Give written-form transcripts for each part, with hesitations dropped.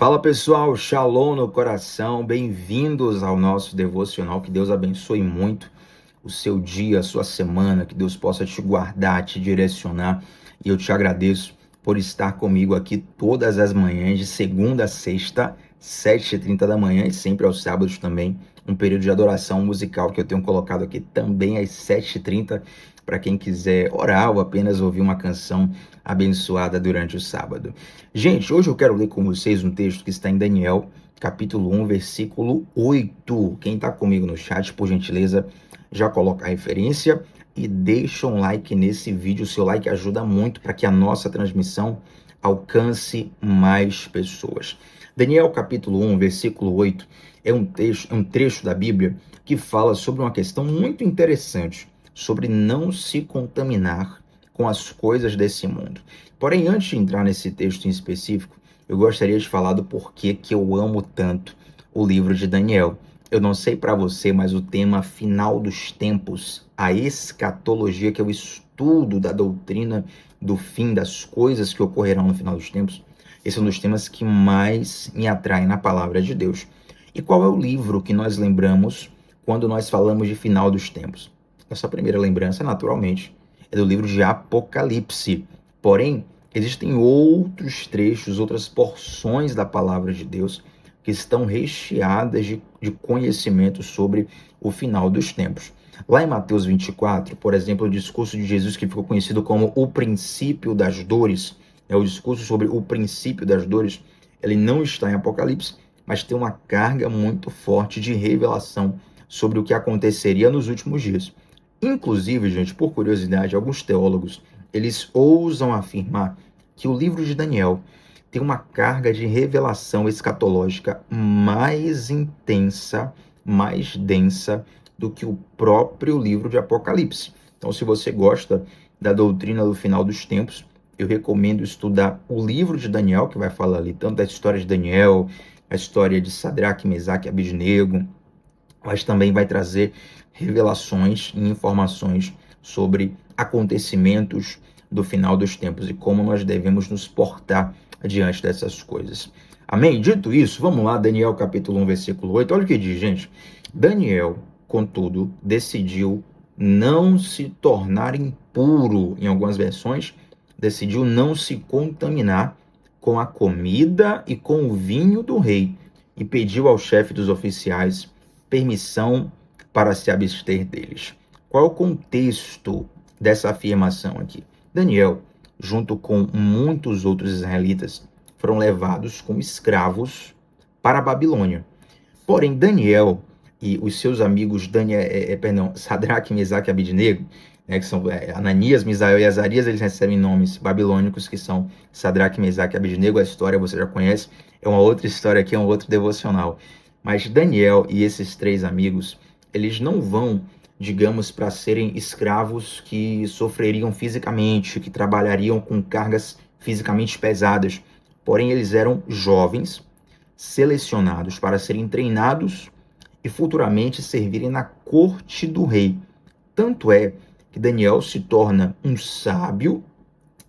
Fala pessoal, Shalom no coração, bem-vindos ao nosso devocional. Que Deus abençoe muito o seu dia, a sua semana, que Deus possa te guardar, te direcionar. E eu te agradeço por estar comigo aqui todas as manhãs, de segunda a sexta, 7h30 da manhã e sempre aos sábados também, um período de adoração musical que eu tenho colocado aqui também às 7h30, para quem quiser orar ou apenas ouvir uma canção abençoada durante o sábado. Gente, hoje eu quero ler com vocês um texto que está em Daniel, capítulo 1, versículo 8. Quem está comigo no chat, por gentileza, já coloca a referência e deixa um like nesse vídeo. O seu like ajuda muito para que a nossa transmissão alcance mais pessoas. Daniel capítulo 1, versículo 8 é um trecho da Bíblia que fala sobre uma questão muito interessante, sobre não se contaminar com as coisas desse mundo. Porém, antes de entrar nesse texto em específico, eu gostaria de falar do porquê que eu amo tanto o livro de Daniel. Eu não sei para você, mas o tema final dos tempos, a escatologia, que é o estudo da doutrina do fim, das coisas que ocorrerão no final dos tempos, esse é um dos temas que mais me atrai na palavra de Deus. E qual é o livro que nós lembramos quando nós falamos de final dos tempos? Essa primeira lembrança, naturalmente, é do livro de Apocalipse. Porém, existem outros trechos, outras porções da palavra de Deus que estão recheadas de conhecimento sobre o final dos tempos. Lá em Mateus 24, por exemplo, o discurso de Jesus que ficou conhecido como o princípio das dores, o discurso sobre o princípio das dores, ele não está em Apocalipse, mas tem uma carga muito forte de revelação sobre o que aconteceria nos últimos dias. Inclusive, gente, por curiosidade, alguns teólogos, eles ousam afirmar que o livro de Daniel tem uma carga de revelação escatológica mais intensa, mais densa do que o próprio livro de Apocalipse. Então, se você gosta da doutrina do final dos tempos, eu recomendo estudar o livro de Daniel, que vai falar ali tanto da história de Daniel, a história de Sadraque, Mesaque e Abednego, mas também vai trazer revelações e informações sobre acontecimentos do final dos tempos e como nós devemos nos portar diante dessas coisas. Amém? Dito isso, vamos lá, Daniel capítulo 1, versículo 8. Olha o que diz, gente. Daniel, contudo, decidiu não se tornar impuro, em algumas versões, decidiu não se contaminar com a comida e com o vinho do rei, e pediu ao chefe dos oficiais permissão para se abster deles. Qual é o contexto dessa afirmação aqui? Daniel, junto com muitos outros israelitas, foram levados como escravos para a Babilônia. Porém, Daniel e os seus amigos Sadraque, Mesaque e Abednego, que são Ananias, Misael e Azarias, eles recebem nomes babilônicos que são Sadraque, Mesaque e Abednego. A história você já conhece, é uma outra história aqui, é um outro devocional. Mas Daniel e esses três amigos, eles não vão, digamos, para serem escravos que sofreriam fisicamente, que trabalhariam com cargas fisicamente pesadas. Porém, eles eram jovens, selecionados para serem treinados e futuramente servirem na corte do rei. Tanto é que Daniel se torna um sábio,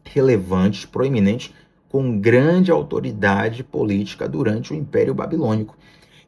relevante, proeminente, com grande autoridade política durante o Império Babilônico.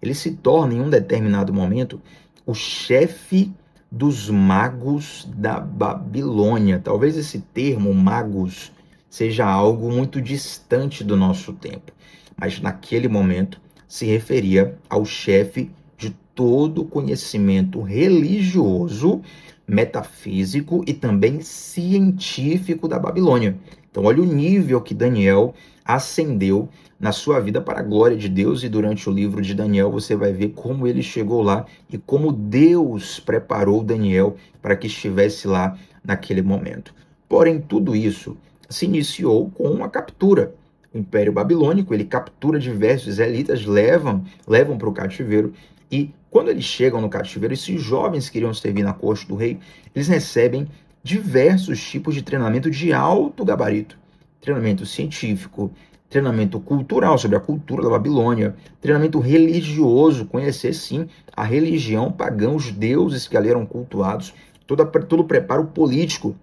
Ele se torna, em um determinado momento, o chefe dos magos da Babilônia. Talvez esse termo, magos, seja algo muito distante do nosso tempo, mas naquele momento se referia ao chefe de todo o conhecimento religioso, metafísico e também científico da Babilônia. Então, olha o nível que Daniel ascendeu na sua vida para a glória de Deus, e durante o livro de Daniel você vai ver como ele chegou lá e como Deus preparou Daniel para que estivesse lá naquele momento. Porém, tudo isso se iniciou com uma captura. O Império Babilônico, ele captura diversos israelitas, levam para o cativeiro, e quando eles chegam no cativeiro, esses jovens que iriam servir na corte do rei, eles recebem diversos tipos de treinamento de alto gabarito. Treinamento científico, treinamento cultural sobre a cultura da Babilônia, treinamento religioso, conhecer sim a religião pagã, os deuses que ali eram cultuados, todo o preparo político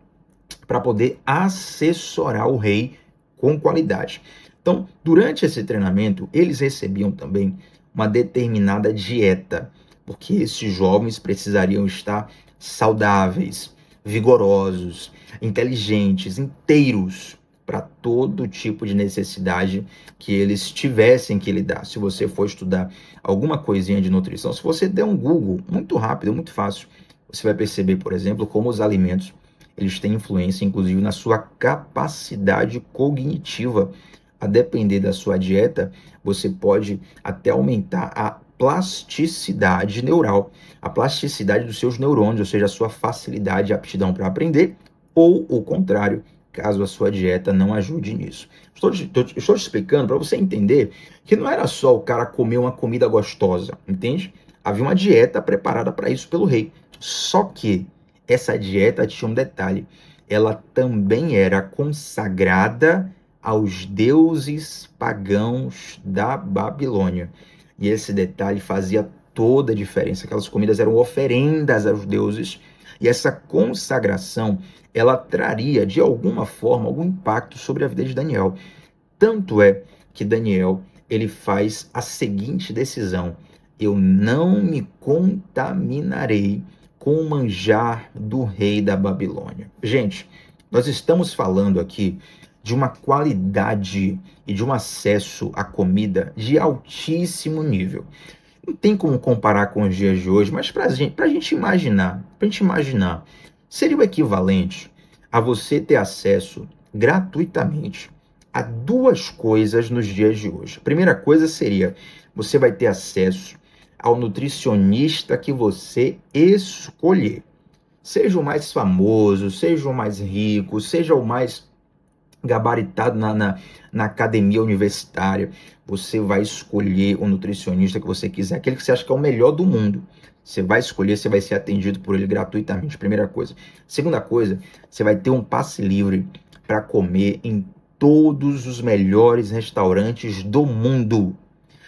para poder assessorar o rei com qualidade. Então, durante esse treinamento, eles recebiam também uma determinada dieta, porque esses jovens precisariam estar saudáveis, vigorosos, inteligentes, inteiros para todo tipo de necessidade que eles tivessem que lidar. Se você for estudar alguma coisinha de nutrição, se você der um Google, muito rápido, muito fácil, você vai perceber, por exemplo, como os alimentos eles têm influência, inclusive, na sua capacidade cognitiva. A depender da sua dieta, você pode até aumentar a plasticidade neural, a plasticidade dos seus neurônios, ou seja, a sua facilidade e aptidão para aprender, ou o contrário, caso a sua dieta não ajude nisso. Estou te explicando para você entender que não era só o cara comer uma comida gostosa, entende? Havia uma dieta preparada para isso pelo rei. Só que essa dieta tinha um detalhe: ela também era consagrada aos deuses pagãos da Babilônia. E esse detalhe fazia toda a diferença. Aquelas comidas eram oferendas aos deuses, e essa consagração, ela traria, de alguma forma, algum impacto sobre a vida de Daniel. Tanto é que Daniel, ele faz a seguinte decisão: eu não me contaminarei com o manjar do rei da Babilônia. Gente, nós estamos falando aqui de uma qualidade e de um acesso à comida de altíssimo nível. Não tem como comparar com os dias de hoje, mas para a gente imaginar, seria o equivalente a você ter acesso gratuitamente a duas coisas nos dias de hoje. A primeira coisa seria, você vai ter acesso ao nutricionista que você escolher. Seja o mais famoso, seja o mais rico, seja o mais gabaritado na academia universitária, você vai escolher o nutricionista que você quiser, aquele que você acha que é o melhor do mundo. Você vai escolher, você vai ser atendido por ele gratuitamente, primeira coisa. Segunda coisa, você vai ter um passe livre para comer em todos os melhores restaurantes do mundo.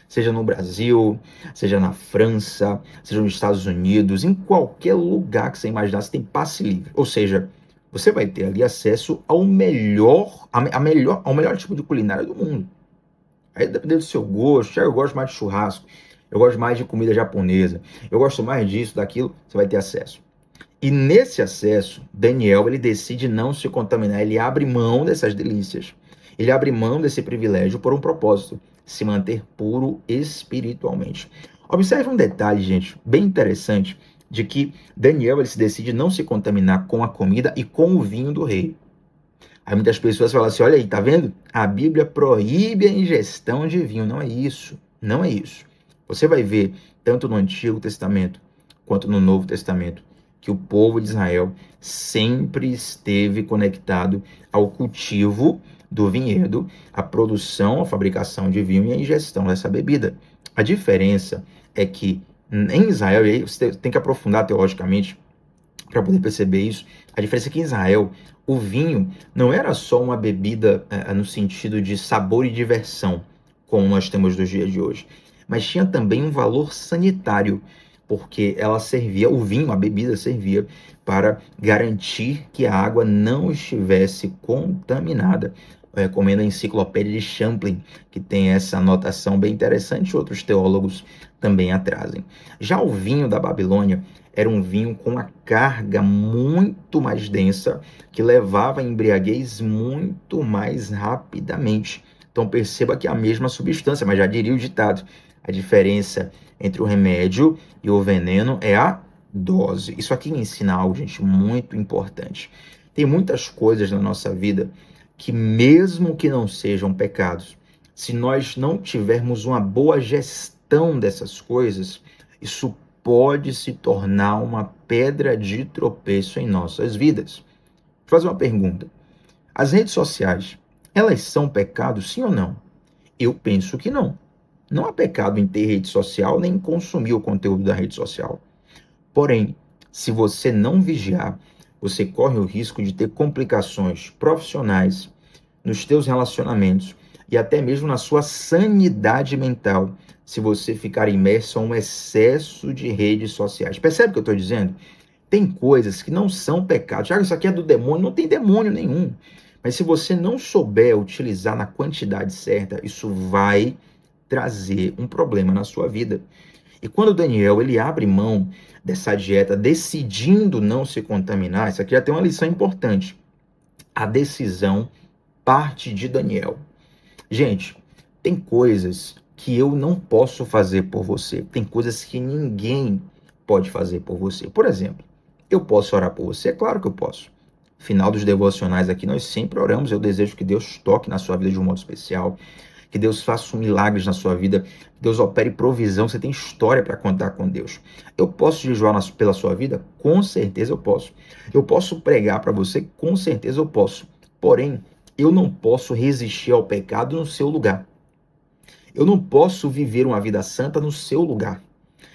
Seja no Brasil, seja na França, seja nos Estados Unidos, em qualquer lugar que você imaginar, você tem passe livre. Ou seja, você vai ter ali acesso ao ao melhor tipo de culinária do mundo. Aí dependendo do seu gosto, eu gosto mais de churrasco, eu gosto mais de comida japonesa, eu gosto mais disso, daquilo, você vai ter acesso. E nesse acesso, Daniel, ele decide não se contaminar, ele abre mão dessas delícias, ele abre mão desse privilégio por um propósito: se manter puro espiritualmente. Observe um detalhe, gente, bem interessante, de que Daniel ele se decide não se contaminar com a comida e com o vinho do rei. Aí muitas pessoas falam assim: olha aí, tá vendo? A Bíblia proíbe a ingestão de vinho. Não é isso. Não é isso. Você vai ver, tanto no Antigo Testamento quanto no Novo Testamento, que o povo de Israel sempre esteve conectado ao cultivo do vinhedo, à produção, à fabricação de vinho e à ingestão dessa bebida. A diferença é que em Israel, e aí você tem que aprofundar teologicamente para poder perceber isso, a diferença é que em Israel o vinho não era só uma bebida no sentido de sabor e diversão, como nós temos nos dias de hoje, mas tinha também um valor sanitário, porque ela servia, o vinho, a bebida servia para garantir que a água não estivesse contaminada. Eu recomendo a Enciclopédia de Champlin, que tem essa anotação bem interessante, outros teólogos também a trazem. Já o vinho da Babilônia era um vinho com uma carga muito mais densa, que levava a embriaguez muito mais rapidamente. Então perceba que é a mesma substância, mas já diria o ditado: a diferença entre o remédio e o veneno é a dose. Isso aqui me ensina algo, gente, muito importante. Tem muitas coisas na nossa vida que, mesmo que não sejam pecados, se nós não tivermos uma boa gestão dessas coisas, isso pode se tornar uma pedra de tropeço em nossas vidas. Vou fazer uma pergunta: as redes sociais, elas são pecado, sim ou não? Eu penso que não. Não há pecado em ter rede social, nem em consumir o conteúdo da rede social. Porém, se você não vigiar, você corre o risco de ter complicações profissionais, nos teus relacionamentos e até mesmo na sua sanidade mental, se você ficar imerso a um excesso de redes sociais. Percebe o que eu estou dizendo? Tem coisas que não são pecados. Isso aqui é do demônio. Não tem demônio nenhum. Mas se você não souber utilizar na quantidade certa, isso vai trazer um problema na sua vida. E quando Daniel ele abre mão dessa dieta, decidindo não se contaminar, isso aqui já tem uma lição importante. A decisão parte de Daniel. Gente, tem coisas que eu não posso fazer por você. Tem coisas que ninguém pode fazer por você. Por exemplo, eu posso orar por você? É claro que eu posso. Final dos devocionais aqui, nós sempre oramos. Eu desejo que Deus toque na sua vida de um modo especial, que Deus faça milagres na sua vida, que Deus opere provisão. Você tem história para contar com Deus. Eu posso jejuar pela sua vida? Com certeza eu posso. Eu posso pregar para você? Com certeza eu posso. Porém, eu não posso resistir ao pecado no seu lugar. Eu não posso viver uma vida santa no seu lugar.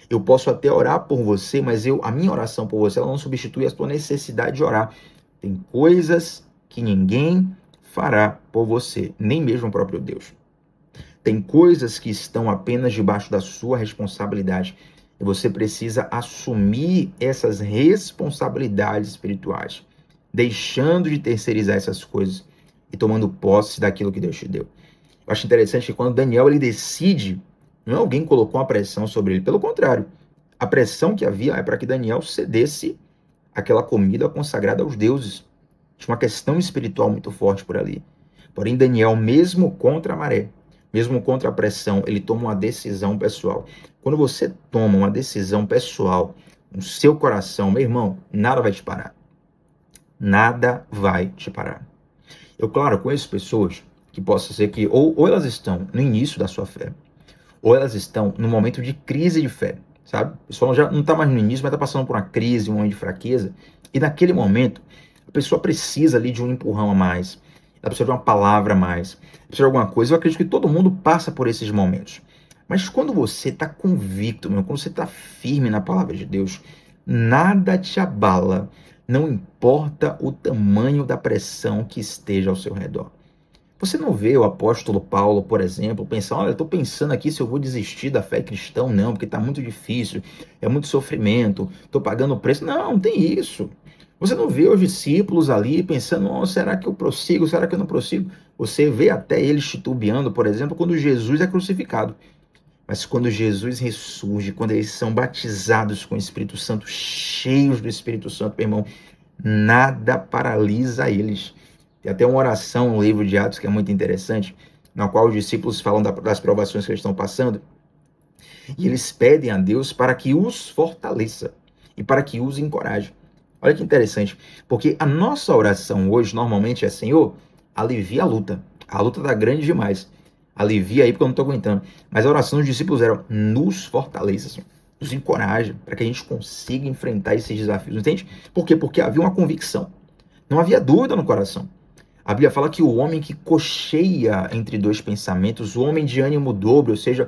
Eu posso até orar por você, mas a minha oração por você ela não substitui a sua necessidade de orar. Tem coisas que ninguém fará por você, nem mesmo o próprio Deus. Tem coisas que estão apenas debaixo da sua responsabilidade. E você precisa assumir essas responsabilidades espirituais, deixando de terceirizar essas coisas e tomando posse daquilo que Deus te deu. Eu acho interessante que quando Daniel ele decide, não é alguém colocou uma pressão sobre ele, pelo contrário, a pressão que havia é para que Daniel cedesse aquela comida consagrada aos deuses. Tinha uma questão espiritual muito forte por ali. Porém, Daniel, mesmo contra a maré, mesmo contra a pressão, ele toma uma decisão pessoal. Quando você toma uma decisão pessoal no seu coração, meu irmão, nada vai te parar. Nada vai te parar. Eu, claro, conheço pessoas que possa ser que ou elas estão no início da sua fé, ou elas estão no momento de crise de fé, sabe? O pessoal já não está mais no início, mas está passando por uma crise, um momento de fraqueza, e naquele momento, a pessoa precisa ali de um empurrão a mais, ela precisa de uma palavra a mais, precisa de alguma coisa. Eu acredito que todo mundo passa por esses momentos. Mas quando você está convicto, quando você está firme na palavra de Deus, nada te abala, não importa o tamanho da pressão que esteja ao seu redor. Você não vê o apóstolo Paulo, por exemplo, pensar, olha, eu estou pensando aqui se eu vou desistir da fé cristã ou não, porque está muito difícil, é muito sofrimento, estou pagando o preço. Não, não tem isso. Você não vê os discípulos ali pensando, oh, será que eu prossigo, será que eu não prossigo? Você vê até eles titubeando, por exemplo, quando Jesus é crucificado. Mas quando Jesus ressurge, quando eles são batizados com o Espírito Santo, cheios do Espírito Santo, meu irmão, nada paralisa eles. Tem até uma oração no livro de Atos que é muito interessante, na qual os discípulos falam das provações que eles estão passando, e eles pedem a Deus para que os fortaleça e para que os encoraje. Olha que interessante, porque a nossa oração hoje normalmente é, Senhor, alivia a luta. A luta está grande demais. Alivia aí porque eu não estou aguentando. Mas a oração dos discípulos era, nos fortaleça, Senhor. Nos encoraja para que a gente consiga enfrentar esses desafios. Entende? Por quê? Porque havia uma convicção. Não havia dúvida no coração. A Bíblia fala que o homem que cocheia entre dois pensamentos, o homem de ânimo dobro, ou seja,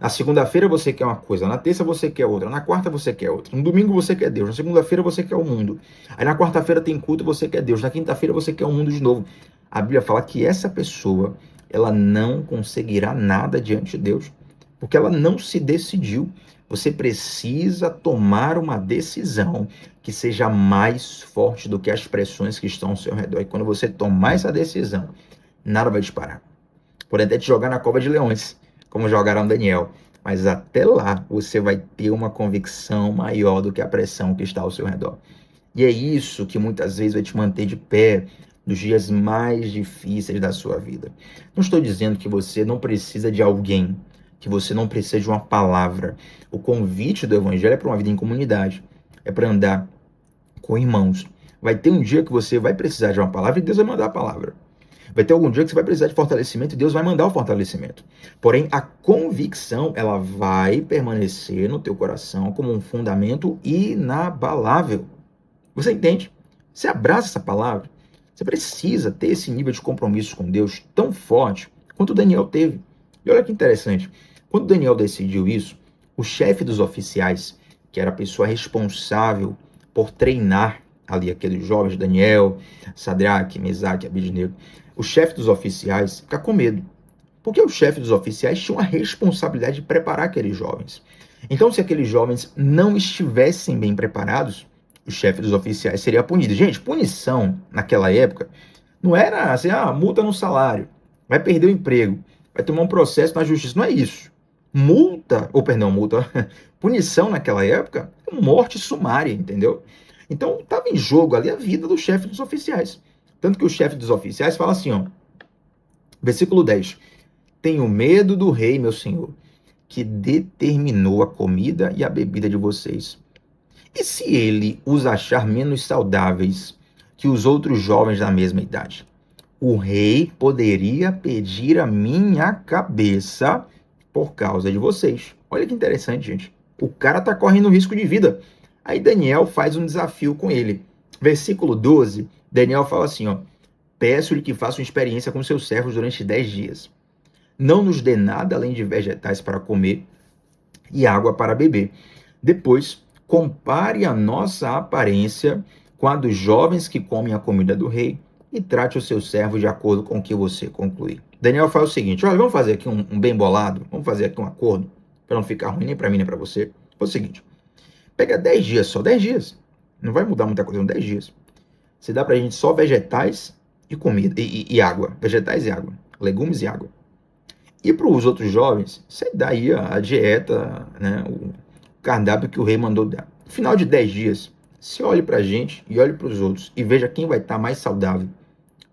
na segunda-feira você quer uma coisa, na terça você quer outra, na quarta você quer outra, no domingo você quer Deus, na segunda-feira você quer o mundo, aí na quarta-feira tem culto e você quer Deus, na quinta-feira você quer o mundo de novo. A Bíblia fala que essa pessoa, ela não conseguirá nada diante de Deus, porque ela não se decidiu. Você precisa tomar uma decisão que seja mais forte do que as pressões que estão ao seu redor. E quando você tomar essa decisão, nada vai te parar. Podem até te jogar na cova de leões, como jogaram Daniel. Mas até lá, você vai ter uma convicção maior do que a pressão que está ao seu redor. E é isso que muitas vezes vai te manter de pé nos dias mais difíceis da sua vida. Não estou dizendo que você não precisa de alguém, que você não precisa de uma palavra. O convite do Evangelho é para uma vida em comunidade, é para andar com irmãos. Vai ter um dia que você vai precisar de uma palavra e Deus vai mandar a palavra. Vai ter algum dia que você vai precisar de fortalecimento e Deus vai mandar o fortalecimento. Porém, a convicção, ela vai permanecer no teu coração como um fundamento inabalável. Você entende? Você abraça essa palavra. Você precisa ter esse nível de compromisso com Deus tão forte quanto Daniel teve. E olha que interessante. Quando Daniel decidiu isso, o chefe dos oficiais, que era a pessoa responsável por treinar ali aqueles jovens, Daniel, Sadraque, Mesaque, Abednego, o chefe dos oficiais fica com medo. Porque o chefe dos oficiais tinha uma responsabilidade de preparar aqueles jovens. Então, se aqueles jovens não estivessem bem preparados, o chefe dos oficiais seria punido. Gente, punição naquela época Não era assim, multa no salário, vai perder o emprego, vai tomar um processo na justiça. Não é isso. Multa, punição naquela época, morte sumária, entendeu? Então, estava em jogo ali a vida do chefe dos oficiais. Tanto que o chefe dos oficiais fala assim, ó, versículo 10: Tenho medo do rei, meu senhor, que determinou a comida e a bebida de vocês. E se ele os achar menos saudáveis que os outros jovens da mesma idade? O rei poderia pedir a minha cabeça por causa de vocês. Olha que interessante, gente. O cara está correndo risco de vida. Aí Daniel faz um desafio com ele. Versículo 12, Daniel fala assim, ó: Peço-lhe que faça uma experiência com seus servos durante 10 dias. Não nos dê nada além de vegetais para comer e água para beber. Depois, compare a nossa aparência com a dos jovens que comem a comida do rei e trate os seus servos de acordo com o que você concluir. Daniel faz o seguinte: olha, vamos fazer aqui um bem bolado, vamos fazer aqui um acordo, para não ficar ruim nem para mim nem para você. É o seguinte: pega 10 dias só, 10 dias. Não vai mudar muita coisa em 10 dias. Você dá para a gente só vegetais e comida, e água. Vegetais e água. Legumes e água. E para os outros jovens, você dá aí a dieta, né, o cardápio que o rei mandou dar. No final de 10 dias, você olhe para a gente e olhe para os outros e veja quem vai estar mais saudável,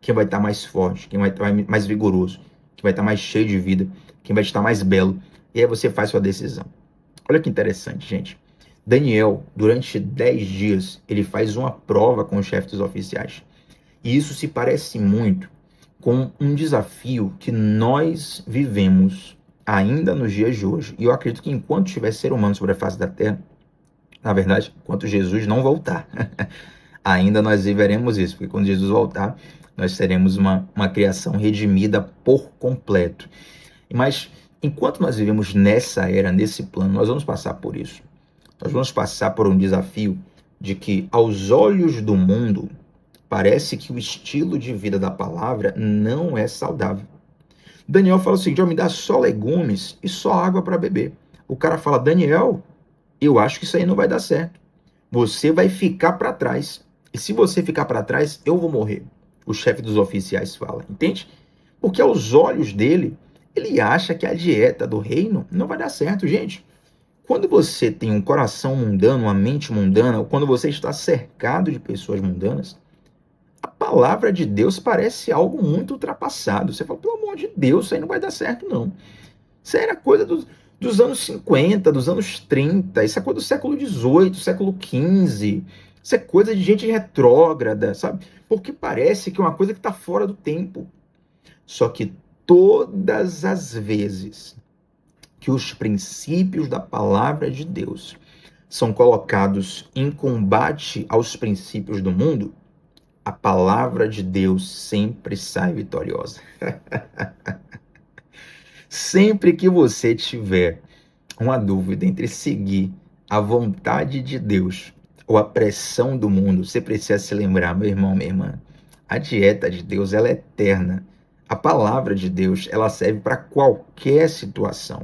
quem vai estar mais forte, quem vai estar mais vigoroso, quem vai estar mais cheio de vida, quem vai estar mais belo. E aí você faz sua decisão. Olha que interessante, gente. Daniel, durante 10 dias, ele faz uma prova com o chefe dos oficiais. E isso se parece muito com um desafio que nós vivemos ainda nos dias de hoje. E eu acredito que enquanto tiver ser humano sobre a face da Terra, na verdade, enquanto Jesus não voltar, ainda nós viveremos isso, porque quando Jesus voltar, nós seremos uma criação redimida por completo. Mas enquanto nós vivemos nessa era, nesse plano, nós vamos passar por isso. Nós vamos passar por um desafio de que, aos olhos do mundo, parece que o estilo de vida da palavra não é saudável. Daniel fala o seguinte: me dá só legumes e só água para beber. O cara fala: Daniel, eu acho que isso aí não vai dar certo. Você vai ficar para trás. E se você ficar para trás, eu vou morrer. O chefe dos oficiais fala, entende? Porque aos olhos dele, ele acha que a dieta do reino não vai dar certo, gente. Quando você tem um coração mundano, uma mente mundana, ou quando você está cercado de pessoas mundanas, a palavra de Deus parece algo muito ultrapassado. Você fala, pelo amor de Deus, isso aí não vai dar certo, não. Isso aí era coisa dos anos 50, dos anos 30, isso é coisa do século XVIII, século XV. Isso é coisa de gente retrógrada, sabe? Porque parece que é uma coisa que está fora do tempo. Só que todas as vezes que os princípios da palavra de Deus são colocados em combate aos princípios do mundo, a palavra de Deus sempre sai vitoriosa. Sempre que você tiver uma dúvida entre seguir a vontade de Deus ou a pressão do mundo, você precisa se lembrar, meu irmão, minha irmã, a dieta de Deus, ela é eterna. A palavra de Deus, ela serve para qualquer situação.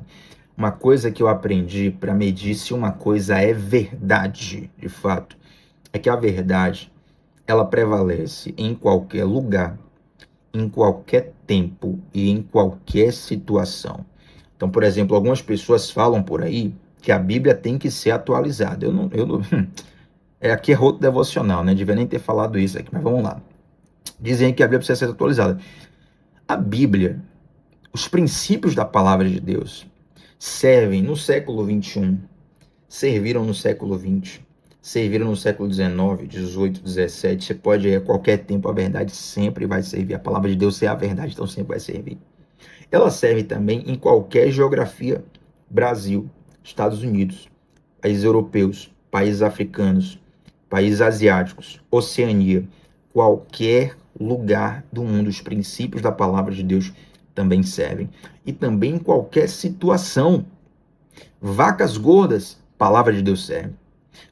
Uma coisa que eu aprendi para medir se uma coisa é verdade, de fato, é que a verdade, ela prevalece em qualquer lugar, em qualquer tempo e em qualquer situação. Então, por exemplo, algumas pessoas falam por aí que a Bíblia tem que ser atualizada. Aqui é roto devocional, né? Devia nem ter falado isso aqui, mas vamos lá. Dizem que a Bíblia precisa ser atualizada. A Bíblia, os princípios da palavra de Deus, servem no século 21, serviram no século 20, serviram no século 19, 18, 17. Você pode ir a qualquer tempo, a verdade sempre vai servir. A palavra de Deus é a verdade, então sempre vai servir. Ela serve também em qualquer geografia. Brasil, Estados Unidos, países europeus, países africanos, países asiáticos, Oceania, qualquer lugar do mundo, os princípios da palavra de Deus também servem. E também em qualquer situação. Vacas gordas, palavra de Deus serve.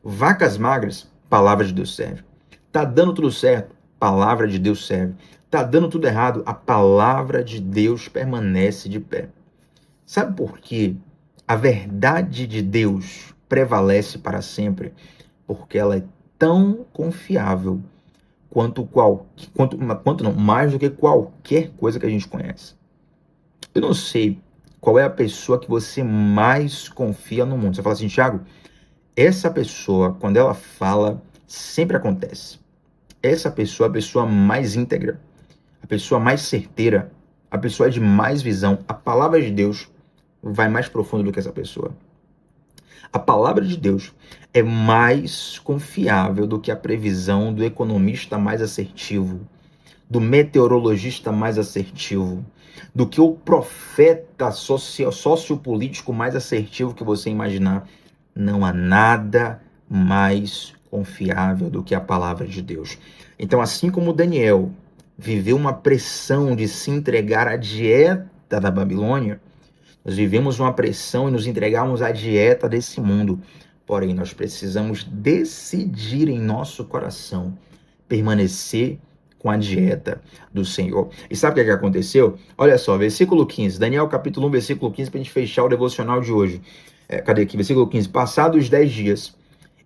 Vacas magras, palavra de Deus serve. Tá dando tudo certo, palavra de Deus serve. Tá dando tudo errado, a palavra de Deus permanece de pé. Sabe por quê? A verdade de Deus prevalece para sempre, porque ela é tão confiável quanto não, mais do que qualquer coisa que a gente conhece. Eu não sei qual é a pessoa que você mais confia no mundo. Você fala assim, Thiago, essa pessoa, quando ela fala, sempre acontece. Essa pessoa é a pessoa mais íntegra, a pessoa mais certeira, a pessoa de mais visão. A palavra de Deus vai mais profundo do que essa pessoa. A palavra de Deus é mais confiável do que a previsão do economista mais assertivo, do meteorologista mais assertivo, do que o profeta sociopolítico mais assertivo que você imaginar. Não há nada mais confiável do que a palavra de Deus. Então, assim como Daniel viveu uma pressão de se entregar à dieta da Babilônia, nós vivemos uma pressão e nos entregamos à dieta desse mundo. Porém, nós precisamos decidir em nosso coração permanecer com a dieta do Senhor. E sabe o que aconteceu? Olha só, versículo 15, Daniel capítulo 1, versículo 15, para a gente fechar o devocional de hoje. Cadê aqui? Versículo 15. Passados 10 dias,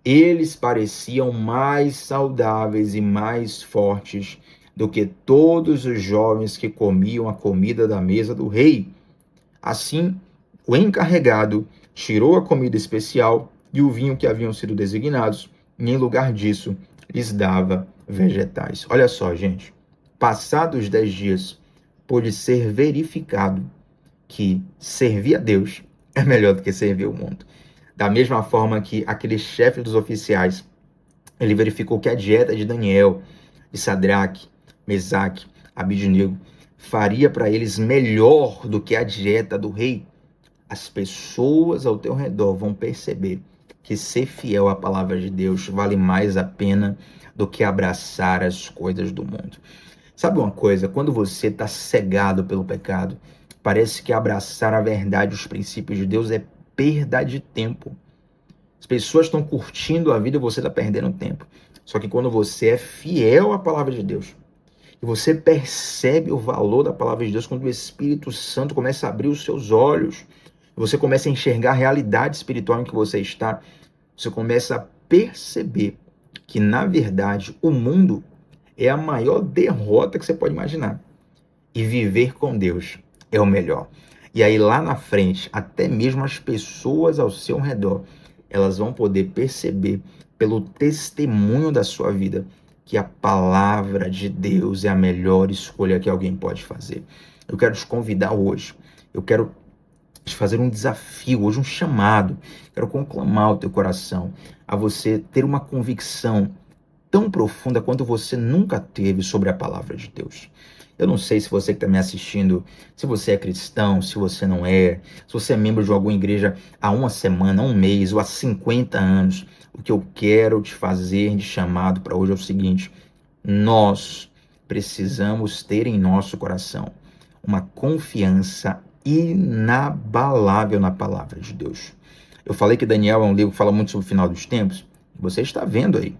eles pareciam mais saudáveis e mais fortes do que todos os jovens que comiam a comida da mesa do rei. Assim, o encarregado tirou a comida especial e o vinho que haviam sido designados, e em lugar disso, lhes dava vegetais. Olha só, gente. Passados 10 dias, pôde ser verificado que servir a Deus é melhor do que servir o mundo. Da mesma forma que aquele chefe dos oficiais, ele verificou que a dieta de Daniel, de Sadraque, Mesaque, Abidnego, faria para eles melhor do que a dieta do rei. As pessoas ao teu redor vão perceber que ser fiel à palavra de Deus vale mais a pena do que abraçar as coisas do mundo. Sabe uma coisa? Quando você está cegado pelo pecado, parece que abraçar a verdade, os princípios de Deus é perda de tempo. As pessoas estão curtindo a vida e você está perdendo tempo. Só que quando você é fiel à palavra de Deus, e você percebe o valor da palavra de Deus, quando o Espírito Santo começa a abrir os seus olhos, você começa a enxergar a realidade espiritual em que você está, você começa a perceber que, na verdade, o mundo é a maior derrota que você pode imaginar. E viver com Deus é o melhor. E aí lá na frente, até mesmo as pessoas ao seu redor, elas vão poder perceber pelo testemunho da sua vida que a palavra de Deus é a melhor escolha que alguém pode fazer. Eu quero te convidar hoje, eu quero te fazer um desafio, hoje um chamado, quero conclamar o teu coração a você ter uma convicção tão profunda quanto você nunca teve sobre a palavra de Deus. Eu não sei se você que está me assistindo, se você é cristão, se você não é, se você é membro de alguma igreja há uma semana, há um mês ou há 50 anos. O que eu quero te fazer de chamado para hoje é o seguinte: nós precisamos ter em nosso coração uma confiança inabalável na palavra de Deus. Eu falei que Daniel é um livro que fala muito sobre o final dos tempos. Você está vendo aí.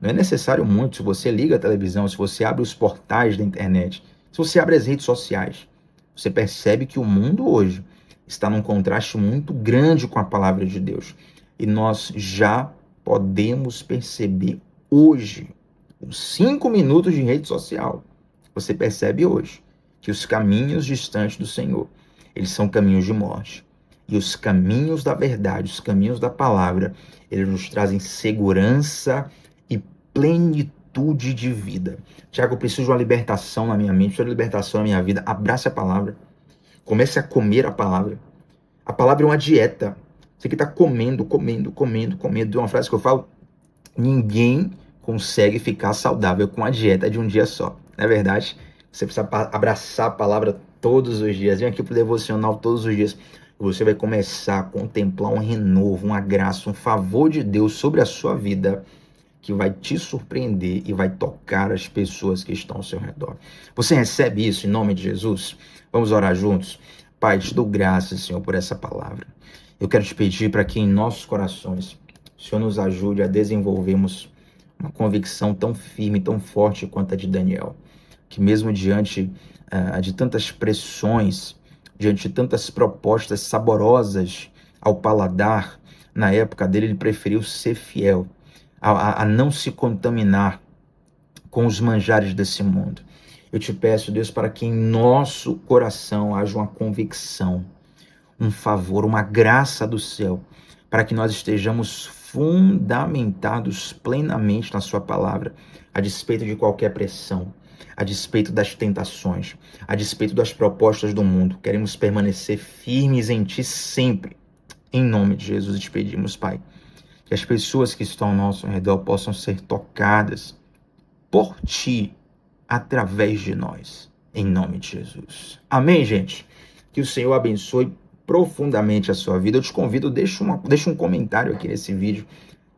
Não é necessário muito. Se você liga a televisão, se você abre os portais da internet, se você abre as redes sociais, você percebe que o mundo hoje está num contraste muito grande com a palavra de Deus. E nós já podemos perceber hoje, com 5 minutos de rede social, você percebe hoje que os caminhos distantes do Senhor, eles são caminhos de morte. E os caminhos da verdade, os caminhos da palavra, eles nos trazem segurança e plenitude de vida. Tiago, eu preciso de uma libertação na minha mente, preciso de uma libertação na minha vida. Abrace a palavra. Comece a comer a palavra. A palavra é uma dieta. Você que está comendo. Tem uma frase que eu falo: ninguém consegue ficar saudável com a dieta de um dia só. Não é verdade? Você precisa abraçar a palavra todos os dias. Vem aqui para o devocional todos os dias. Você vai começar a contemplar um renovo, uma graça, um favor de Deus sobre a sua vida, que vai te surpreender e vai tocar as pessoas que estão ao seu redor. Você recebe isso em nome de Jesus? Vamos orar juntos? Pai, te dou graças, Senhor, por essa palavra. Eu quero te pedir para que em nossos corações o Senhor nos ajude a desenvolvermos uma convicção tão firme, tão forte quanto a de Daniel, que mesmo diante de tantas pressões, diante de tantas propostas saborosas ao paladar, na época dele ele preferiu ser fiel, a não se contaminar com os manjares desse mundo. Eu te peço, Deus, para que em nosso coração haja uma convicção, um favor, uma graça do céu, para que nós estejamos fundamentados plenamente na sua palavra, a despeito de qualquer pressão, a despeito das tentações, a despeito das propostas do mundo. Queremos permanecer firmes em ti sempre. Em nome de Jesus te pedimos, Pai, que as pessoas que estão ao nosso redor possam ser tocadas por ti, através de nós, em nome de Jesus. Amém, gente? Que o Senhor abençoe profundamente a sua vida. Eu te convido, deixa um comentário aqui nesse vídeo.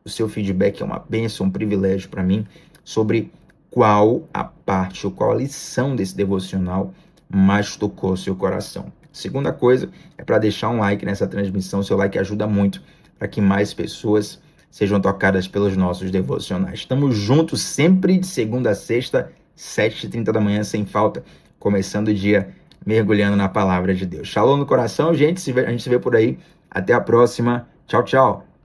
O seu feedback é uma bênção, um privilégio para mim, sobre qual a parte ou qual a lição desse devocional mais tocou o seu coração. Segunda coisa é para deixar um like nessa transmissão. Seu like ajuda muito para que mais pessoas sejam tocadas pelos nossos devocionais. Estamos juntos sempre de segunda a sexta, 7h30 da manhã, sem falta, começando o dia mergulhando na palavra de Deus. Shalom no coração, gente. A gente se vê por aí. Até a próxima. Tchau, tchau.